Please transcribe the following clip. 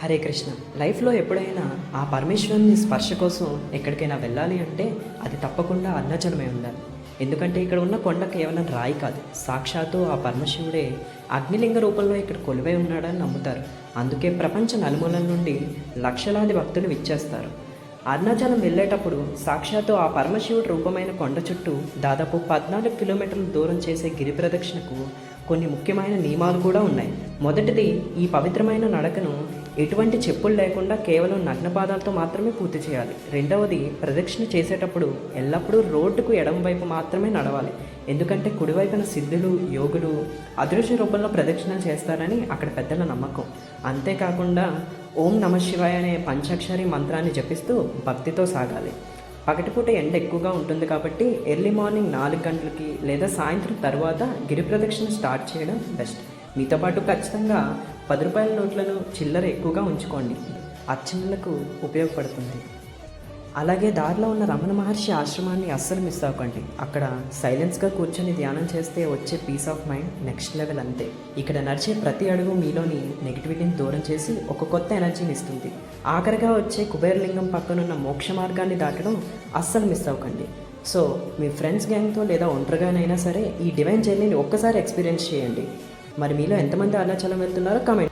హరే కృష్ణ. లైఫ్లో ఎప్పుడైనా ఆ పరమేశ్వరుని స్పర్శ కోసం ఎక్కడికైనా వెళ్ళాలి అంటే అది తప్పకుండా అరుణాచలమే ఉండాలి. ఎందుకంటే ఇక్కడ ఉన్న కొండ కేవలం రాయి కాదు, సాక్షాత్తు ఆ పరమశివుడే అగ్నిలింగ రూపంలో ఇక్కడ కొలువై ఉన్నాడని నమ్ముతారు. అందుకే ప్రపంచ నలుమూలల నుండి లక్షలాది భక్తులు విచ్చేస్తారు. అరుణాచలం వెళ్ళేటప్పుడు సాక్షాత్తు ఆ పరమశివుడు రూపమైన కొండ చుట్టూ దాదాపు 14 కిలోమీటర్ల దూరం చేసే గిరి ప్రదక్షిణకు కొన్ని ముఖ్యమైన నియమాలు కూడా ఉన్నాయి. మొదటిది, ఈ పవిత్రమైన నడకను ఎటువంటి చెప్పులు లేకుండా కేవలం నగ్నపాదాలతో మాత్రమే పూర్తి చేయాలి. రెండవది, ప్రదక్షిణ చేసేటప్పుడు ఎల్లప్పుడూ రోడ్డుకు ఎడమవైపు మాత్రమే నడవాలి. ఎందుకంటే కుడివైపున సిద్ధులు, యోగులు అదృశ్య రూపంలో ప్రదక్షిణలు చేస్తారని అక్కడ పెద్దల నమ్మకం. అంతేకాకుండా ఓం నమ శివాయ అనే పంచాక్షరి మంత్రాన్ని జపిస్తూ భక్తితో సాగాలి. పగటిపూట ఎండ ఎక్కువగా ఉంటుంది కాబట్టి ఎర్లీ మార్నింగ్ 4 గంటలకి లేదా సాయంత్రం తర్వాత గిరి ప్రదక్షిణ స్టార్ట్ చేయడం బెస్ట్. మీతో పాటు ఖచ్చితంగా 10 రూపాయల నోట్లను చిల్లర ఎక్కువగా ఉంచుకోండి, అర్చనలకు ఉపయోగపడుతుంది. అలాగే దారిలో ఉన్న రమణ మహర్షి ఆశ్రమాన్ని అస్సలు మిస్ అవ్వకండి. అక్కడ సైలెన్స్గా కూర్చొని ధ్యానం చేస్తే వచ్చే peace of mind next level అంతే. ఇక్కడ నడిచే ప్రతి అడుగు మీలోని నెగిటివిటీని దూరం చేసి ఒక కొత్త ఎనర్జీని ఇస్తుంది. ఆఖరిగా వచ్చే కుబేరలింగం పక్కనున్న మోక్ష మార్గాన్ని దాటడం అస్సలు మిస్ అవ్వకండి. సో మీ ఫ్రెండ్స్ గ్యాంగ్తో లేదా ఒంటరిగానైనా సరే ఈ డివైన్ జర్నీని ఒక్కసారి ఎక్స్పీరియన్స్ చేయండి. మరి మీలో ఎంతమంది అరుణాచలం వెళ్తున్నారో కామెంట్